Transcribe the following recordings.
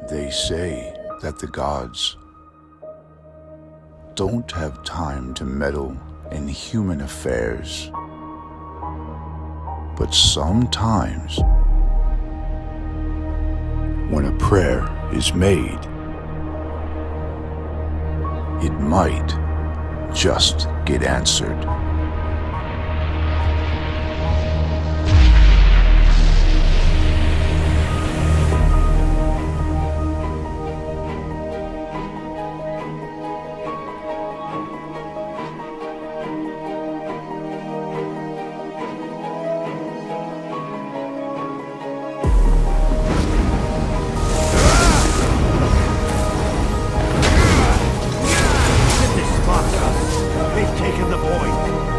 They say that the gods don't have time to meddle in human affairs. But sometimes, when a prayer is made, it might just get answered. They've taken the point.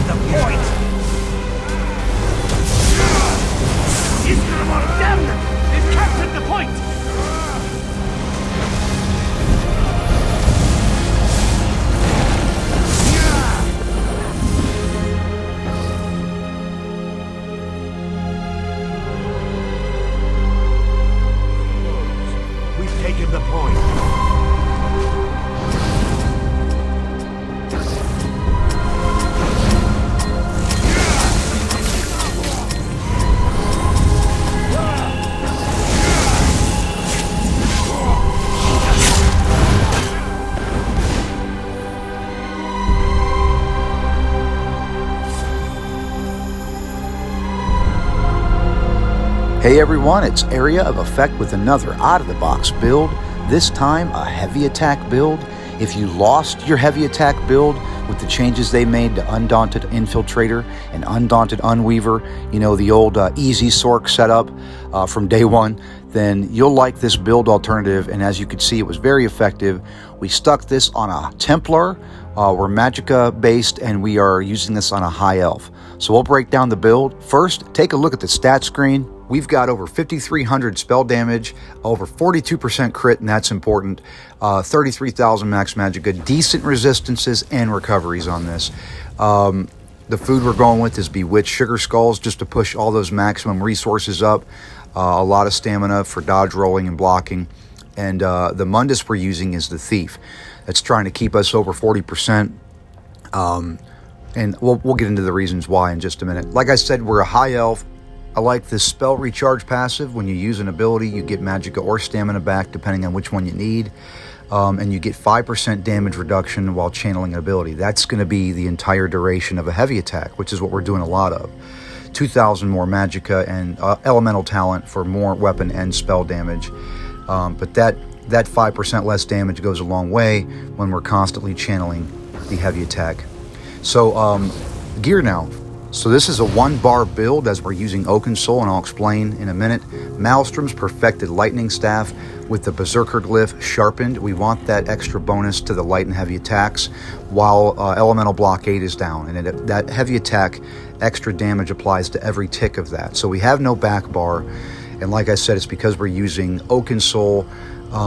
the point! He's damn them! They've captured the point! We've taken the point. Hey everyone, it's Area of Effect with another out-of-the-box build, this time a heavy attack build. If you lost your heavy attack build with the changes they made to Undaunted Infiltrator and Undaunted Unweaver, you know, the old easy Sorc setup from day one, then you'll like this build alternative, and as you can see, it was very effective. We stuck this on a Templar, we're Magicka based, and we are using this on a High Elf. So we'll break down the build. First, take a look at the stat screen. We've got over 5,300 spell damage, over 42% crit, and that's important. 33,000 max Magicka, decent resistances and recoveries on this. The food we're going with is Bewitched Sugar Skulls, just to push all those maximum resources up. A lot of stamina for dodge rolling and blocking. And the Mundus we're using is the Thief. That's trying to keep us over 40%. And we'll get into the reasons why in just a minute. Like I said, we're a High Elf. I like this spell recharge passive. When you use an ability, you get Magicka or stamina back, depending on which one you need. And you get 5% damage reduction while channeling an ability. That's going to be the entire duration of a heavy attack, which is what we're doing a lot of. 2,000 more Magicka and elemental talent for more weapon and spell damage. But that 5% less damage goes a long way when we're constantly channeling the heavy attack. So gear now. So this is a 1-bar build as we're using Oakensoul, and I'll explain in a minute. Maelstrom's Perfected Lightning Staff with the Berserker Glyph sharpened. We want that extra bonus to the light and heavy attacks while Elemental Blockade is down. And that heavy attack, extra damage applies to every tick of that. So we have no back bar. And like I said, it's because we're using Oakensoul,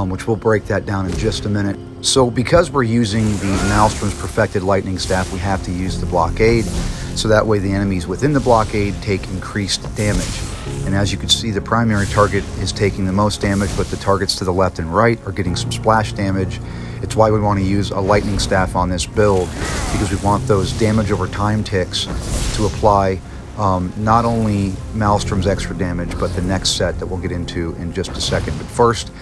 which we'll break that down in just a minute. So because we're using the Maelstrom's Perfected Lightning Staff, we have to use the Blockade. So that way the enemies within the blockade take increased damage. And as you can see, the primary target is taking the most damage, but the targets to the left and right are getting some splash damage. It's why we want to use a lightning staff on this build, because we want those damage over time ticks to apply not only Maelstrom's extra damage, but the next set that we'll get into in just a second. But first,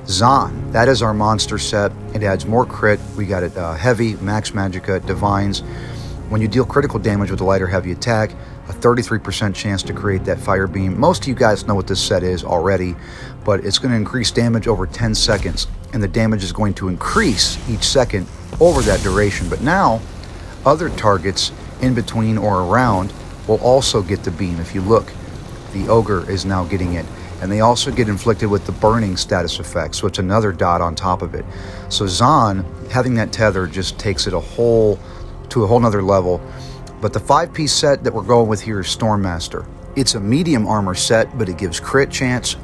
Zaan. That is our monster set. It adds more crit. We got it heavy, max Magicka, divines. When you deal critical damage with a light or heavy attack, a 33% chance to create that fire beam. Most of you guys know what this set is already, but it's going to increase damage over 10 seconds, and the damage is going to increase each second over that duration. But now, other targets in between or around will also get the beam. If you look, the Ogre is now getting it, and they also get inflicted with the burning status effect, so it's another dot on top of it. So Zaan, having that tether just takes it to a whole nother level. But the 5-piece set that we're going with here is Stormmaster. It's a medium armor set, but it gives crit chance,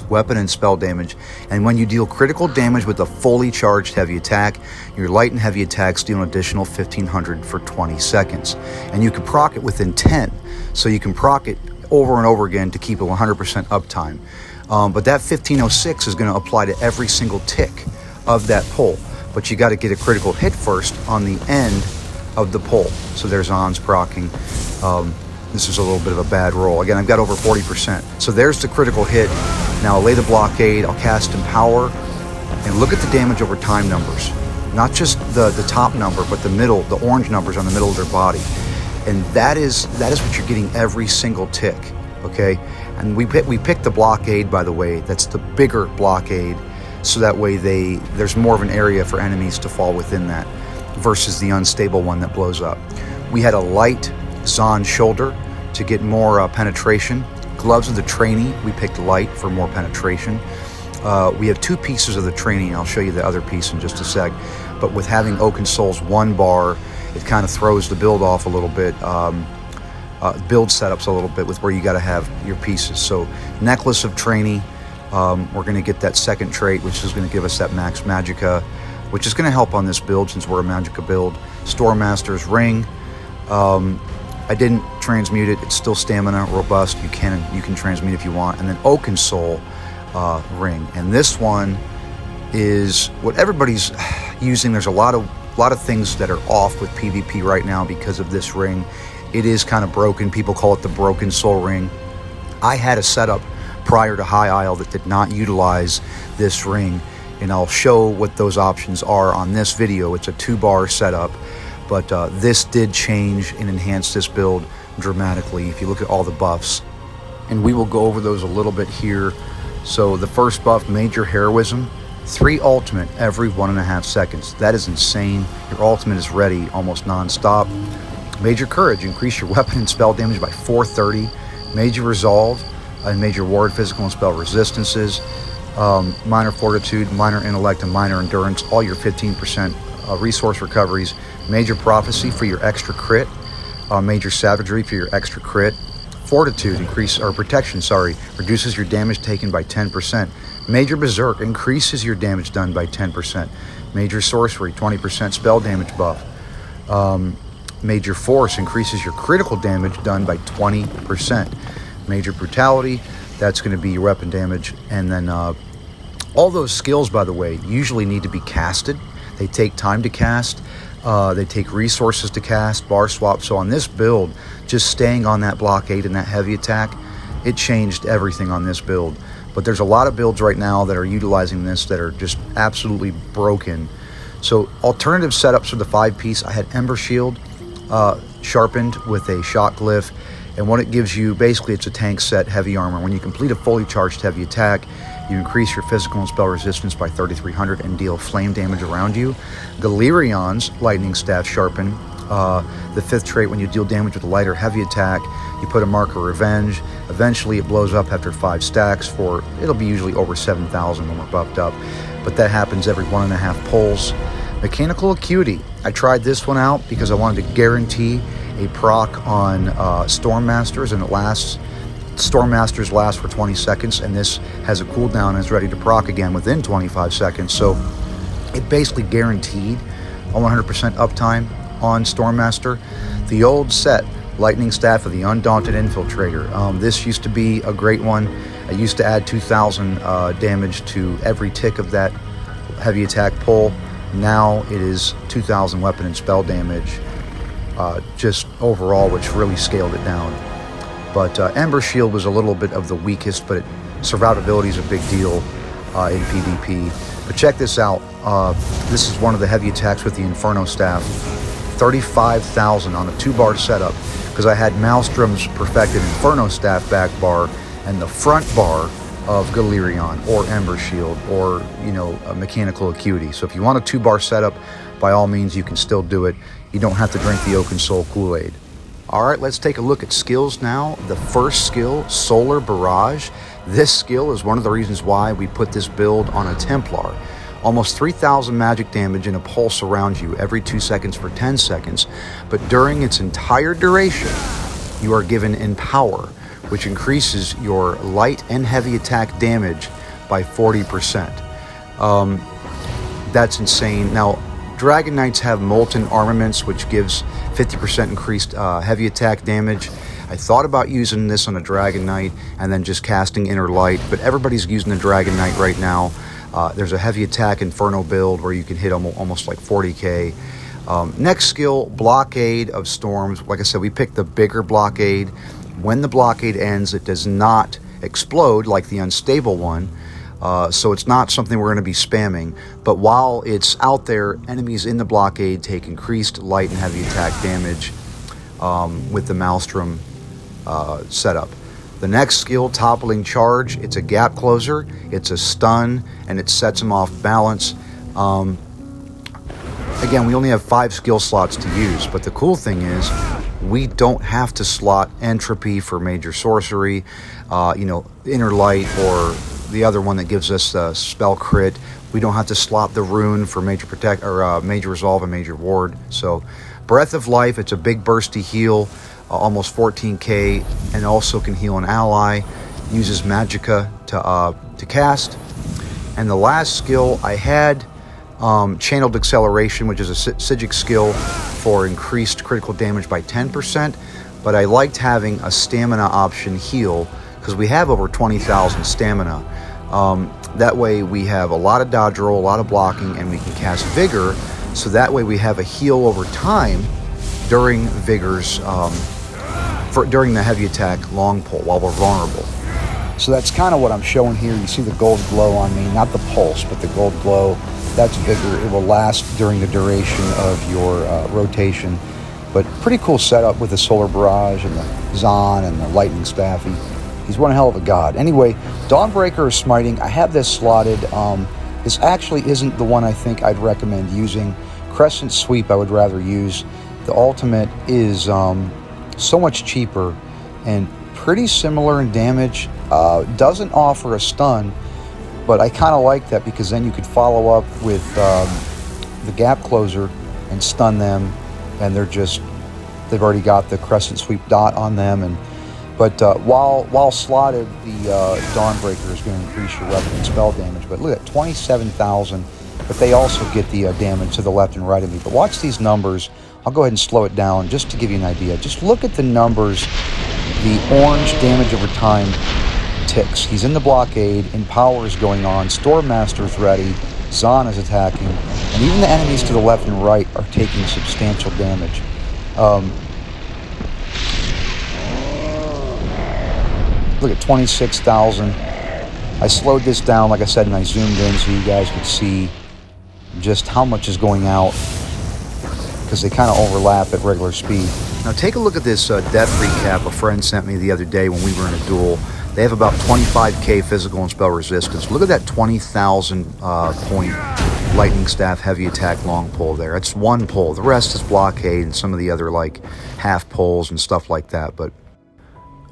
weapon and spell damage. And when you deal critical damage with a fully charged heavy attack, your light and heavy attacks deal an additional 1,500 for 20 seconds. And you can proc it within 10. So you can proc it over and over again to keep a 100% uptime. But that 1506 is going to apply to every single tick of that pull. But you got to get a critical hit first on the end of the pull. So there's Zaan's proccing. This is a little bit of a bad roll. Again, I've got over 40%. So there's the critical hit. Now I'll lay the blockade, I'll cast Empower, and look at the damage over time numbers. Not just the top number, but the middle, the orange numbers on the middle of their body. And that is what you're getting every single tick, okay? And we picked the blockade, by the way. That's the bigger blockade, so that way there's more of an area for enemies to fall within that, versus the unstable one that blows up. We had a light Zaan shoulder to get more penetration. Gloves of the trainee, we picked light for more penetration. We have 2 pieces of the trainee, and I'll show you the other piece in just a sec. But with having Oakensoul's 1 bar it kind of throws the build off a little bit, build setups a little bit with where you got to have your pieces. So Necklace of Trainee, we're going to get that second trait, which is going to give us that Max Magicka, which is going to help on this build since we're a Magicka build. Stormmaster's Ring, I didn't transmute it. It's still stamina, robust. You can transmute if you want. And then Oakensoul ring. And this one is what everybody's using. There's a lot of things that are off with PvP right now because of this ring. It is kind of broken. People call it the Broken Soul ring. I had a setup prior to High Isle that did not utilize this ring, and I'll show what those options are on this video. It's a 2-bar setup. But this did change and enhance this build dramatically if you look at all the buffs. And we will go over those a little bit here. So the first buff, Major Heroism, 3 ultimate every 1.5 seconds. That is insane. Your ultimate is ready almost non-stop. Major Courage, increase your weapon and spell damage by 430. Major Resolve and Major Ward, physical and spell resistances. Minor Fortitude, Minor Intellect, and Minor Endurance, all your 15% resource recoveries. Major Prophecy for your extra crit. Major Savagery for your extra crit. Fortitude, Protection, reduces your damage taken by 10%. Major Berserk, increases your damage done by 10%. Major Sorcery, 20% spell damage buff. Major Force, increases your critical damage done by 20%. Major Brutality, that's going to be your weapon damage. And then all those skills, by the way, usually need to be casted. They take time to cast. They take resources to cast, bar swap. So on this build, just staying on that blockade and that heavy attack, it changed everything on this build. But there's a lot of builds right now that are utilizing this that are just absolutely broken. So alternative setups for the 5-piece, I had Ember Shield sharpened with a Shock Glyph. And what it gives you, basically it's a tank set, heavy armor. When you complete a fully charged heavy attack, you increase your physical and spell resistance by 3,300 and deal flame damage around you. Galeriion's Lightning Staff Sharpen, the 5th trait, when you deal damage with a light or heavy attack, you put a Mark of Revenge. Eventually it blows up after 5 stacks it'll be usually over 7,000 when we're buffed up. But that happens every 1.5 pulls. Mechanical Acuity, I tried this one out because I wanted to guarantee a proc on Stormmasters, and Stormmasters last for 20 seconds, and this has a cooldown and is ready to proc again within 25 seconds. So it basically guaranteed a 100% uptime on Stormmaster. The old set, Lightning Staff of the Undaunted Infiltrator. This used to be a great one. I used to add 2,000 damage to every tick of that heavy attack pull. Now it is 2,000 weapon and spell damage. Just overall, which really scaled it down. But Ember Shield was a little bit of the weakest, but survivability is a big deal in PvP. But check this out. This is one of the heavy attacks with the Inferno Staff. 35,000 on a 2-bar setup, because I had Maelstrom's perfected Inferno Staff back bar and the front bar of Galerion or Ember Shield or, a Mechanical Acuity. So if you want a 2-bar setup, by all means, you can still do it. You don't have to drink the Oakensoul Kool-Aid. All right, let's take a look at skills now. The first skill, Solar Barrage. This skill is one of the reasons why we put this build on a Templar. Almost 3,000 magic damage in a pulse around you every 2 seconds for 10 seconds. But during its entire duration, you are given Empower, which increases your light and heavy attack damage by 40%. That's insane. Now, Dragon Knights have Molten Armaments, which gives 50% increased heavy attack damage. I thought about using this on a Dragon Knight and then just casting Inner Light, but everybody's using the Dragon Knight right now. There's a heavy attack Inferno build where you can hit almost like 40k. Next skill, Blockade of Storms. Like I said, we picked the bigger blockade. When the blockade ends, it does not explode like the unstable one. So it's not something we're going to be spamming. But while it's out there, enemies in the blockade take increased light and heavy attack damage with the Maelstrom setup. The next skill, Toppling Charge. It's a gap closer, it's a stun, and it sets them off balance. Again, we only have 5 skill slots to use, but the cool thing is we don't have to slot Entropy for Major Sorcery, Inner Light, or the other one that gives us spell crit. We don't have to slot the Rune for Major Protect or Major Resolve and Major Ward. So Breath of Life, it's a big bursty heal, almost 14k, and also can heal an ally. Uses Magicka to cast. And the last skill I had, Channeled Acceleration, which is a Psijic skill for increased critical damage by 10%. But I liked having a stamina option heal because we have over 20,000 stamina. That way we have a lot of dodge roll, a lot of blocking, and we can cast Vigor. So that way we have a heal over time during Vigor's, during the heavy attack long pull while we're vulnerable. So that's kind of what I'm showing here. You see the gold glow on me, not the pulse, but the gold glow. That's Vigor. It will last during the duration of your rotation. But pretty cool setup with the Solar Barrage and the Zahn and the Lightning Staff. He's one hell of a god. Anyway, Dawnbreaker is smiting. I have this slotted. This actually isn't the one I think I'd recommend using. Crescent Sweep I would rather use. The ultimate is so much cheaper and pretty similar in damage. Doesn't offer a stun, but I kind of like that because then you could follow up with the Gap Closer and stun them, and they've already got the Crescent Sweep dot on them. But while slotted, the Dawnbreaker is going to increase your weapon and spell damage. But look at 27,000, but they also get the damage to the left and right of me. But watch these numbers. I'll go ahead and slow it down just to give you an idea. Just look at the numbers. The orange damage over time ticks. He's in the blockade, Empower is going on, Storm Master's ready, Zahn is attacking, and even the enemies to the left and right are taking substantial damage. Look at 26,000. I slowed this down, like I said, and I zoomed in so you guys could see just how much is going out, because they kind of overlap at regular speed. Now take a look at this death recap a friend sent me the other day when we were in a duel. They have about 25k physical and spell resistance. Look at that 20,000 point Lightning Staff heavy attack long pull there. It's one pull. The rest is blockade and some of the other like half pulls and stuff like that. But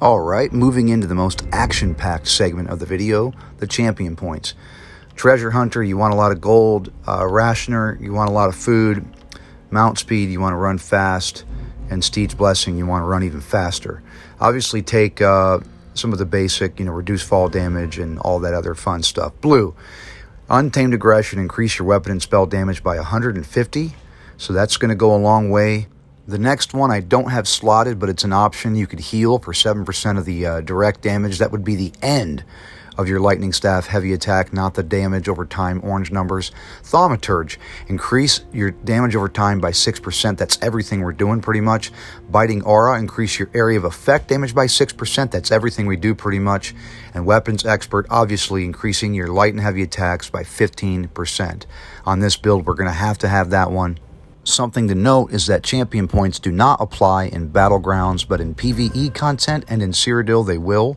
alright, moving into the most action-packed segment of the video, the champion points. Treasure Hunter, you want a lot of gold. Rationer, you want a lot of food. Mount Speed, you want to run fast. And Steed's Blessing, you want to run even faster. Obviously take some of the basic, reduce fall damage and all that other fun stuff. Blue, Untamed Aggression, increase your weapon and spell damage by 150. So that's going to go a long way. The next one I don't have slotted, but it's an option. You could heal for 7% of the direct damage. That would be the end of your Lightning Staff heavy attack, not the damage over time orange numbers. Thaumaturge, increase your damage over time by 6%. That's everything we're doing pretty much. Biting Aura, increase your area of effect damage by 6%. That's everything we do pretty much. And Weapons Expert, obviously increasing your light and heavy attacks by 15%. On this build, we're going to have that one. Something to note is that champion points do not apply in Battlegrounds, but in PvE content and in Cyrodiil they will.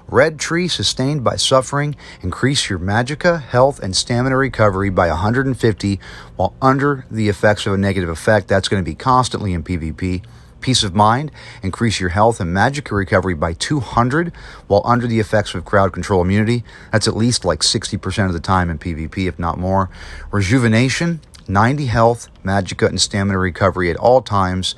Red Tree, sustained by suffering, increase your magicka, health, and stamina recovery by 150 while under the effects of a negative effect. That's going to be constantly in PvP. Peace of Mind, increase your health and magicka recovery by 200 while under the effects of crowd control immunity. That's at least like 60% of the time in PvP, if not more. Rejuvenation, 90 health, magicka, and stamina recovery at all times.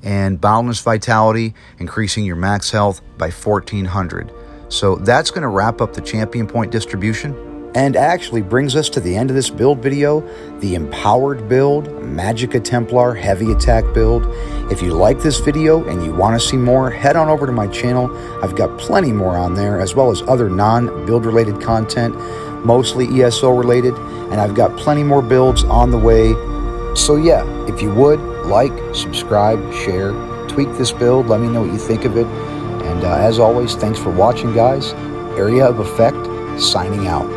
And Boundless Vitality, increasing your max health by 1400. So that's going to wrap up the champion point distribution and actually brings us to the end of this build video, the Empowered build, Magicka Templar heavy attack build. If you like this video and you want to see more, head on over to my channel. I've got plenty more on there, as well as other non-build related content, mostly ESO related, and I've got plenty more builds on the way. So yeah, if you would, like, subscribe, share, tweak this build, let me know what you think of it. And as always, thanks for watching, guys. Area of Effect, signing out.